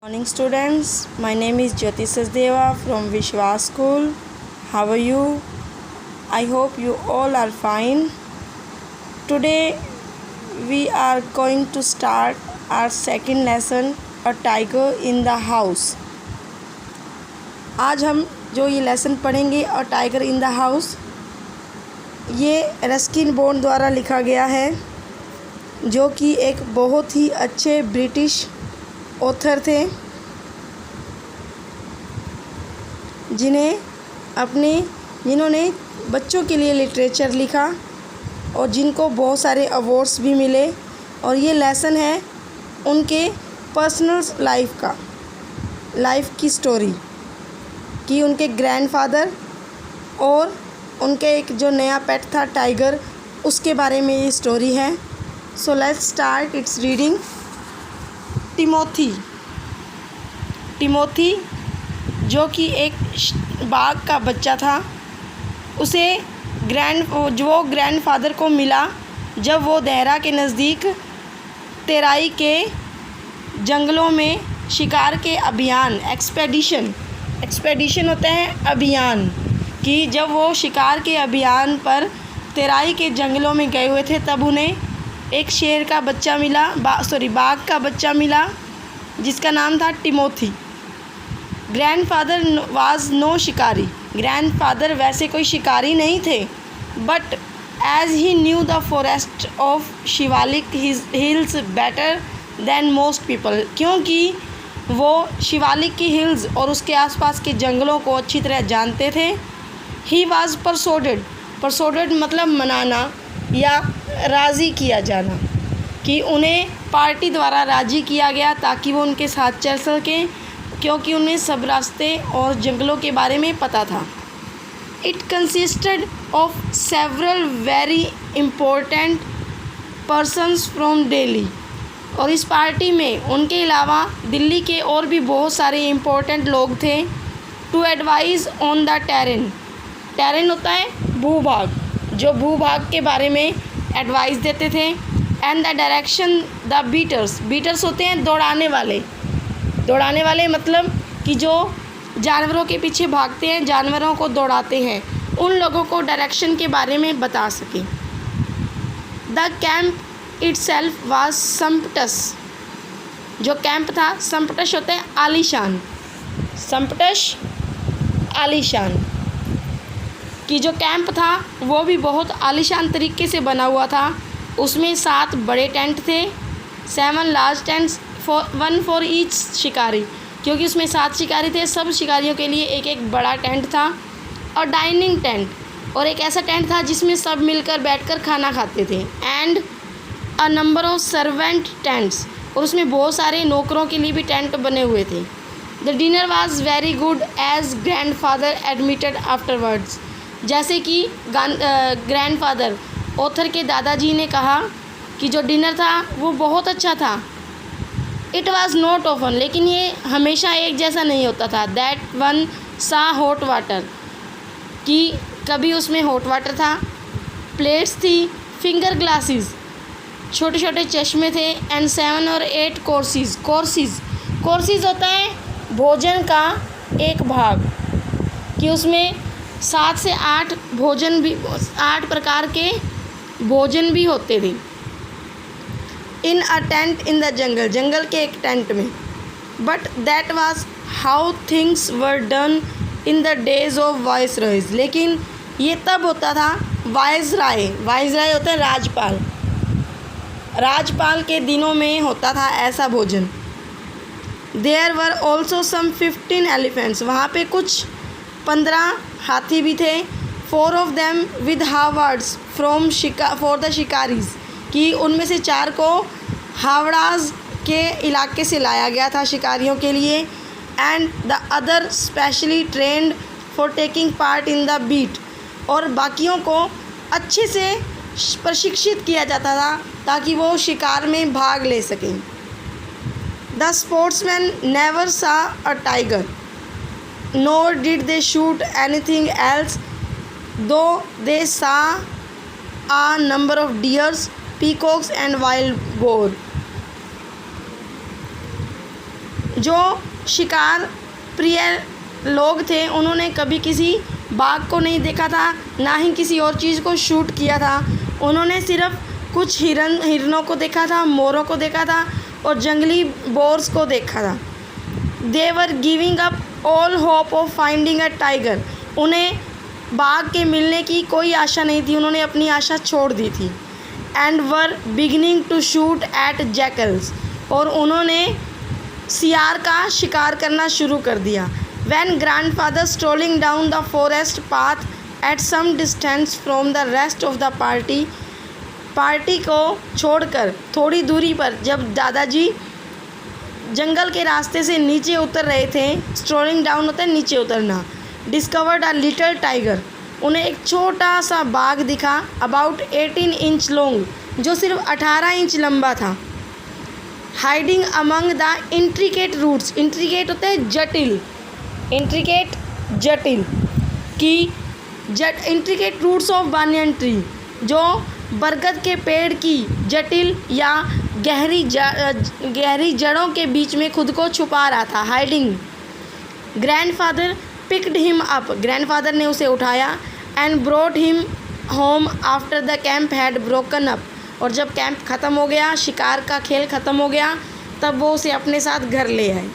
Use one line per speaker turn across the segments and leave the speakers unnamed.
Morning students, my name is Jyoti Sachdeva from Vishwas School. How are you? I hope you all are fine. Today we are going to start our second lesson, A Tiger in the House. आज हम जो ये lesson पढ़ेंगे A Tiger in the House, ये Ruskin bond द्वारा लिखा गया है, जो कि एक बहुत ही अच्छे ब्रिटिश ऑथर थे, जिन्होंने बच्चों के लिए लिटरेचर लिखा और जिनको बहुत सारे अवार्ड्स भी मिले। और ये लेसन है उनके पर्सनल लाइफ की स्टोरी कि उनके ग्रैंडफादर और उनके एक जो नया पेट था टाइगर, उसके बारे में ये स्टोरी है। So let's start it's reading. Timothy जो कि एक बाघ का बच्चा था, उसे ग्रैंडफादर को मिला जब वो देहरा के नज़दीक तेराई के जंगलों में शिकार के अभियान एक्सपेडिशन होता है अभियान, कि जब वो शिकार के अभियान पर तेराई के जंगलों में गए हुए थे, तब उन्हें एक शेर का बच्चा मिला, बाघ का बच्चा मिला, जिसका नाम था टिमोथी। ग्रैंडफादर वाज नो शिकारी, ग्रैंडफादर वैसे कोई शिकारी नहीं थे, but as he knew the forest of Shivalik hills better than most people, क्योंकि वो शिवालिक की हिल्स और उसके आसपास के जंगलों को अच्छी तरह जानते थे। ही वाज परसोडेड मतलब मनाना या राज़ी किया जाना, कि उन्हें पार्टी द्वारा राज़ी किया गया ताकि वो उनके साथ चल सकें, क्योंकि उन्हें सब रास्ते और जंगलों के बारे में पता था। It consisted of several very important persons from Delhi, और इस पार्टी में उनके अलावा दिल्ली के और भी बहुत सारे इम्पोर्टेंट लोग थे। To advise on the terrain होता है भूभाग, जो भूभाग के बारे में एडवाइस देते थे। And the direction the beaters होते हैं दौड़ाने वाले मतलब कि जो जानवरों के पीछे भागते हैं, जानवरों को दौड़ाते हैं, उन लोगों को डायरेक्शन के बारे में बता सकें। द कैंप इटसेल्फ वाज सम्पटस, जो कैंप था सम्पटस होता है आलीशान, कि जो कैंप था वो भी बहुत आलीशान तरीके से बना हुआ था। उसमें 7 बड़े टेंट थे, 7 लार्ज टेंट्स, 1 फॉर ईच शिकारी, क्योंकि उसमें 7 शिकारी थे, सब शिकारियों के लिए एक एक बड़ा टेंट था। और डाइनिंग टेंट, और एक ऐसा टेंट था जिसमें सब मिलकर बैठकर खाना खाते थे। And a number of servant tents, और उसमें बहुत सारे नौकरों के लिए भी टेंट बने हुए थे। The dinner was very good as grandfather admitted afterwards, जैसे कि ग्रैंडफादर ऑथर के दादाजी ने कहा कि जो डिनर था वो बहुत अच्छा था। इट वाज नॉट ऑफन, लेकिन ये हमेशा एक जैसा नहीं होता था। दैट वन सा हॉट वाटर, कि कभी उसमें हॉट वाटर था, प्लेट्स थी, फिंगर ग्लासेस छोटे छोटे चश्मे थे, एंड 7 और 8 कोर्सेज होता है भोजन का एक भाग, कि उसमें 7 से 8 प्रकार के भोजन भी होते थे। इन अ टेंट इन द जंगल के एक टेंट में। But that was how things were done in the days of viceroys, लेकिन ये तब होता था वाइसराय होता है राजपाल के दिनों में होता था ऐसा भोजन। There were also some 15 elephants, वहाँ पे कुछ 15 हाथी भी थे। 4 of them with howdahs from for the shikaris, कि उनमें से 4 को हावड़ाज के इलाके से लाया गया था शिकारियों के लिए। And the other specially trained for taking part in the beat, और बाकियों को अच्छे से प्रशिक्षित किया जाता था ताकि वो शिकार में भाग ले सकें। द स्पोर्ट्समैन नेवर सा a tiger nor did they shoot anything else, though they saw a number of deers, peacocks and wild boar. जो शिकार प्रिय लोग थे उन्होंने कभी किसी बाघ को नहीं देखा था, ना ही किसी और चीज़ को शूट किया था। उन्होंने सिर्फ कुछ हिरणों को देखा था, मोरों को देखा था और जंगली बोर्स को देखा था। They were giving up all hope of finding a tiger. उन्हें बाघ के मिलने की कोई आशा नहीं थी, उन्होंने अपनी आशा छोड़ दी थी। And were beginning to shoot at jackals. और उन्होंने सियार का शिकार करना शुरू कर दिया। When grandfather strolling down the forest path at some distance from the rest of the party को छोड़कर थोड़ी दूरी पर जब दादाजी जंगल के रास्ते से नीचे उतर रहे थे, स्ट्रोलिंग डाउन होता है नीचे उतरना, डिस्कवर्ड अ लिटिल टाइगर। उन्हें एक छोटा सा बाघ दिखा, अबाउट 18 इंच लॉन्ग, जो सिर्फ 18 इंच लंबा था। Hiding among the intricate roots. Intricate होते हैं जटिल, इंट्रिकेट जटिल की intricate roots of banyan tree, जो बरगद के पेड़ की जटिल या गहरी जड़ों के बीच में खुद को छुपा रहा था। Hiding. Grandfather picked him up. Grandfather ने उसे उठाया। And brought him home after the camp had broken up. और जब कैंप ख़त्म हो गया, शिकार का खेल ख़त्म हो गया, तब वो उसे अपने साथ घर ले आए।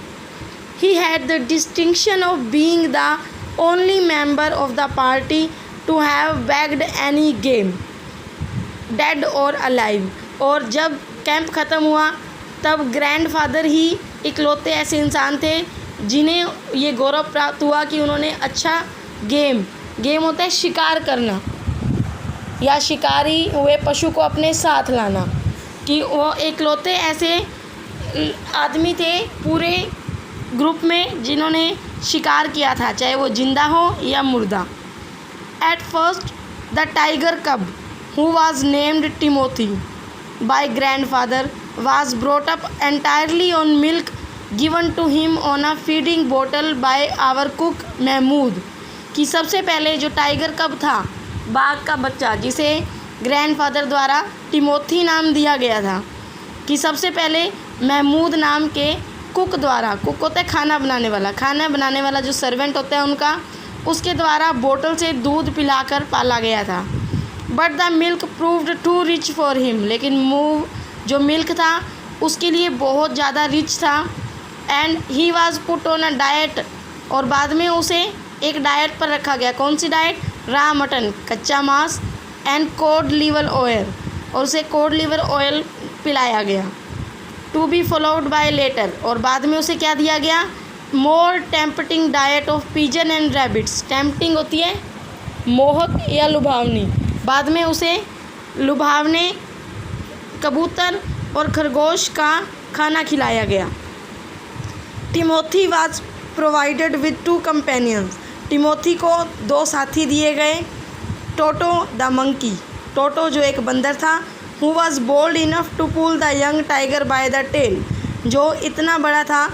He had the distinction of being the only member of the party to have bagged any game, dead और अलाइव। और जब कैंप ख़त्म हुआ तब ग्रैंडफादर ही इकलौते ऐसे इंसान थे जिन्हें ये गौरव प्राप्त हुआ कि उन्होंने अच्छा गेम होता है शिकार करना या शिकारी हुए पशु को अपने साथ लाना, कि वो इकलौते ऐसे आदमी थे पूरे ग्रुप में जिन्होंने शिकार किया था, चाहे वो जिंदा हो या मुर्दा। At first the tiger cub who was named Timothy by grandfather was brought up entirely on milk given to him on a feeding बोतल बाय आवर कुक महमूद। कि सबसे पहले जो टाइगर कब था, बाघ का बच्चा, जिसे ग्रैंडफादर द्वारा टिमोथी नाम दिया गया था, कि सबसे पहले महमूद नाम के कुक द्वारा, कुक होता है खाना बनाने वाला जो सर्वेंट होता है उनका, उसके द्वारा बोतल से दूध पिलाकर पाला गया था। But the milk proved too rich for him. लेकिन जो मिल्क था उसके लिए बहुत ज़्यादा रिच था। And he was put on a diet. और बाद में उसे एक डाइट पर रखा गया। कौन सी डाइट? रॉ मटन, कच्चा मांस, एंड कोड लीवर ऑयल, और उसे कोड लीवर ऑयल पिलाया गया। To be followed by later. और बाद में उसे क्या दिया गया? More tempting diet of pigeon and rabbits. Tempting होती है मोहक या लुभावनी। बाद में उसे लुभावने कबूतर और खरगोश का खाना खिलाया गया। Timothy was provided with 2 companions. Timothy को 2 साथी दिए गए। टोटो द मंकी, टोटो जो एक बंदर था, who was bold enough to pull the young tiger by the tail, जो इतना बड़ा था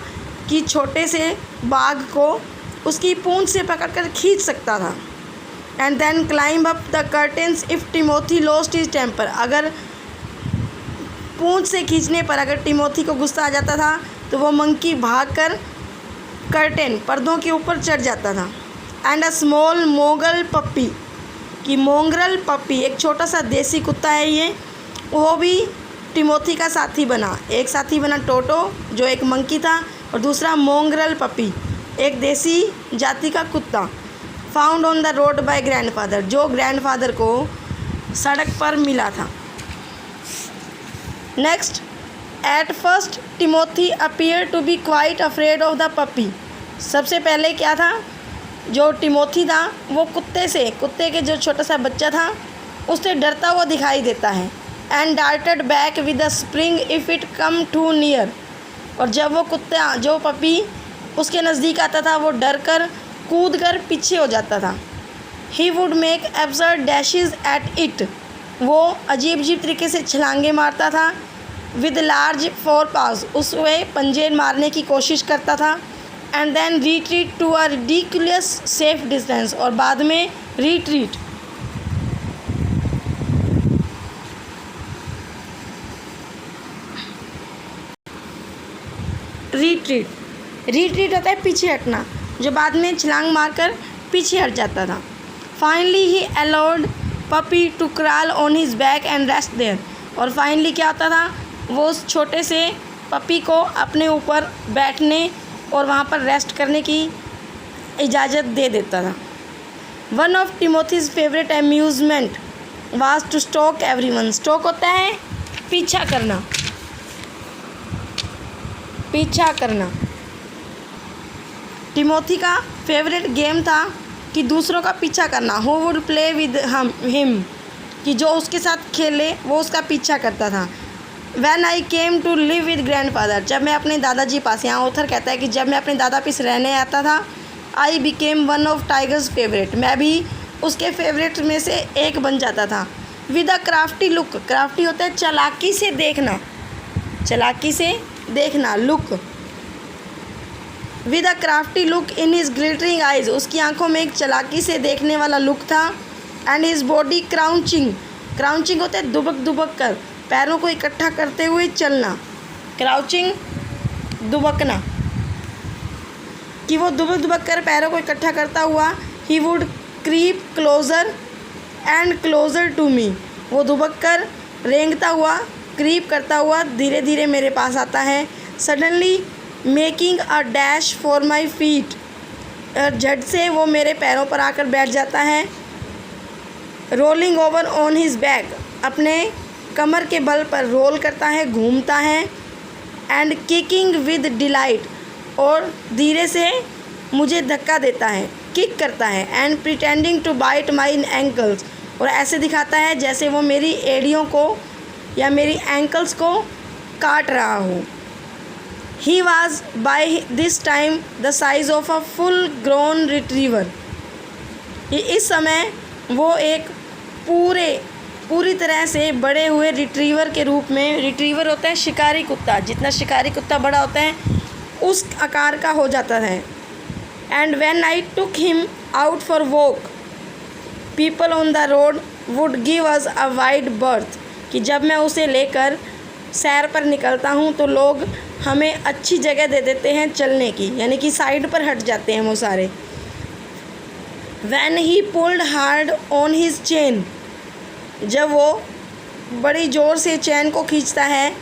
कि छोटे से बाघ को उसकी पूंछ से पकड़कर खींच सकता था। And then climb up the curtains if Timothy lost his temper. अगर पूंछ से खींचने पर अगर टिमोथी को गुस्सा आ जाता था तो वो मंकी भागकर कर्टेन पर्दों के ऊपर चढ़ जाता था। एंड अ स्मॉल मोगल पप्पी, कि मोंगरल पप्पी, एक छोटा सा देसी कुत्ता है ये, वो भी टिमोथी का साथी बना। एक साथी बना टोटो जो एक मंकी था, और दूसरा मोंगरल पप्पी, एक देसी जाति का कुत्ता। Found on the road by grandfather, जो ग्रैंडफादर को सड़क पर मिला था। Next, at first Timothy appear to be quite afraid of the puppy. सबसे पहले क्या था, जो टिमोथी था वो कुत्ते के जो छोटा सा बच्चा था उससे डरता हुआ दिखाई देता है। And darted back with a spring if it come too near. और जब वो कुत्ता जो पपी उसके नज़दीक आता था वो डर कर कूद कर पीछे हो जाता था। He would make absurd dashes at it, वो अजीब तरीके से छलांगे मारता था। विद लार्ज फोर पास, उसमें पंजे मारने की कोशिश करता था। And then retreat to a ridiculous safe distance, और बाद में रिट्रीट रिट्रीट होता है पीछे हटना, जो बाद में छलांग मारकर पीछे हट जाता था। Finally he allowed puppy to crawl on his back and rest there. और फाइनली क्या होता था, वो उस छोटे से पपी को अपने ऊपर बैठने और वहाँ पर रेस्ट करने की इजाज़त दे देता था। One of Timothy's favourite amusement was to stalk everyone. Stalk होता है पीछा करना, पीछा करना। टिमोथी का फेवरेट गेम था कि दूसरों का पीछा करना। Who would play with him, कि जो उसके साथ खेले वो उसका पीछा करता था। When I came to live with grandfather, जब मैं अपने दादाजी पास, यहाँ ऑथर कहता है कि जब मैं अपने दादा पास रहने आता था, I became one of tigers favourite, मैं भी उसके फेवरेट में से एक बन जाता था। With a crafty look, crafty होता है चालाकी से देखना, चालाकी से देखना, look. With a crafty look in his glittering eyes, उसकी आंखों में एक चालाकी से देखने वाला लुक था। And his body crouching, crouching होता है दुबक दुबक कर, पैरों को इकट्ठा करते हुए चलना। क्राउचिंग दुबकना, कि वो दुबक दुबक कर पैरों को इकट्ठा करता हुआ। He would creep closer and closer to me, वो दुबक कर रेंगता हुआ, क्रीप करता हुआ धीरे धीरे मेरे पास आता है। Suddenly making a dash for my feet, झट से वो मेरे पैरों पर आकर बैठ जाता है। Rolling over on his back, अपने कमर के बल पर रोल करता है, घूमता है। एंड किकिंग विद डिलाइट, और धीरे से मुझे धक्का देता है, किक करता है। And pretending to bite my ankles, और ऐसे दिखाता है जैसे वो मेरी एड़ियों को या मेरी एंकल्स को काट रहा हो। He was by this time the size of a full grown retriever, इस समय वो एक पूरी तरह से बड़े हुए रिट्रीवर के रूप में, रिट्रीवर होता है शिकारी कुत्ता, जितना शिकारी कुत्ता बड़ा होता है उस आकार का हो जाता है। And when I took him out for walk, people on the road would give us a wide birth, कि जब मैं उसे लेकर सैर पर निकलता हूँ तो लोग हमें अच्छी जगह दे देते हैं चलने की, यानी कि साइड पर हट जाते हैं वो सारे। When he pulled hard on his chain, जब वो बड़ी ज़ोर से चैन को खींचता है।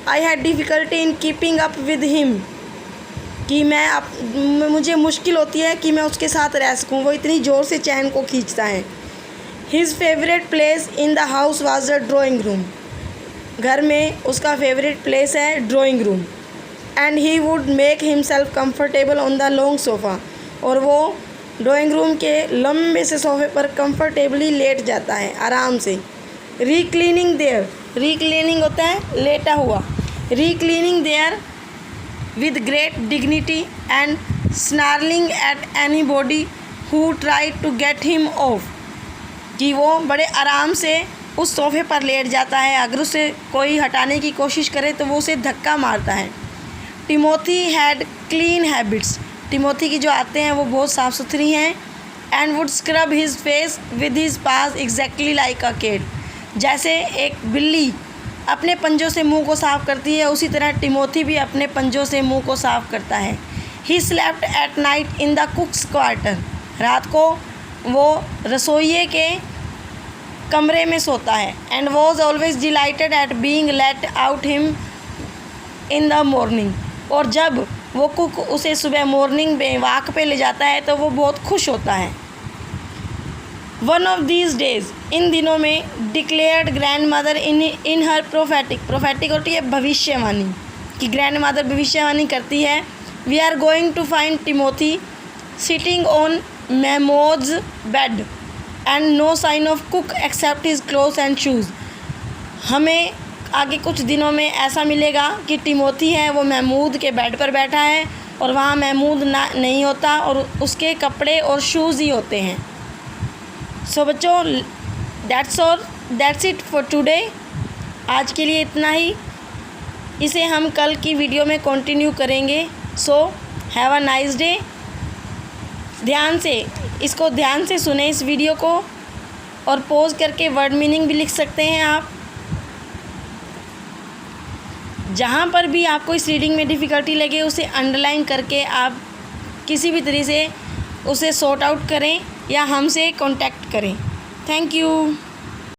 I had difficulty in keeping up with him, कि मुझे मुश्किल होती है कि मैं उसके साथ रह सकूं, वो इतनी ज़ोर से चैन को खींचता है। His favourite place in the house was the drawing room, घर में उसका फेवरेट प्लेस है drawing room. And he would make himself comfortable on the long sofa, और वो ड्राइंग रूम के लंबे से सोफे पर कंफर्टेबली लेट जाता है आराम से। रिक्लीनिंग देयर, रिक्लीनिंग होता है लेटा हुआ। Reclining there with great dignity and snarling at anybody who try to get him off, कि वो बड़े आराम से उस सोफ़े पर लेट जाता है, अगर उसे कोई हटाने की कोशिश करे तो वो उसे धक्का मारता है। Timothy had clean habits, Timothy की जो आते हैं वो बहुत साफ़ सुथरी हैं। And would scrub his face with his paws exactly like a cat, जैसे एक बिल्ली अपने पंजों से मुंह को साफ़ करती है उसी तरह टिमोथी भी अपने पंजों से मुंह को साफ़ करता है। He slept at night in the कुक्स quarter, रात को वो रसोइये के कमरे में सोता है। And was always dilated eight being let out him in the morning, और जब वो कुक उसे सुबह मॉर्निंग में वॉक पे ले जाता है तो वो बहुत खुश होता है। वन ऑफ दीज डेज, इन दिनों में, declared grandmother in her prophetic होती है भविष्यवाणी, कि ग्रैंड मदर भविष्यवाणी करती है। We are going to find Timothy sitting on Mahmood's bed and no sign of cook except his clothes and shoes, हमें आगे कुछ दिनों में ऐसा मिलेगा कि टिमोथी है वो महमूद के बेड पर बैठा है और वहाँ महमूद नहीं होता और उसके कपड़े और शूज़ ही होते हैं। सो बच्चों, दैट्स इट फॉर टुडे, आज के लिए इतना ही। इसे हम कल की वीडियो में कंटिन्यू करेंगे। So have a nice day. इसको ध्यान से सुने इस वीडियो को, और पॉज करके वर्ड मीनिंग भी लिख सकते हैं आप। जहाँ पर भी आपको इस रीडिंग में डिफ़िकल्टी लगे उसे अंडरलाइन करके आप किसी भी तरह से उसे सॉर्ट आउट करें या हमसे कांटेक्ट करें। Thank you.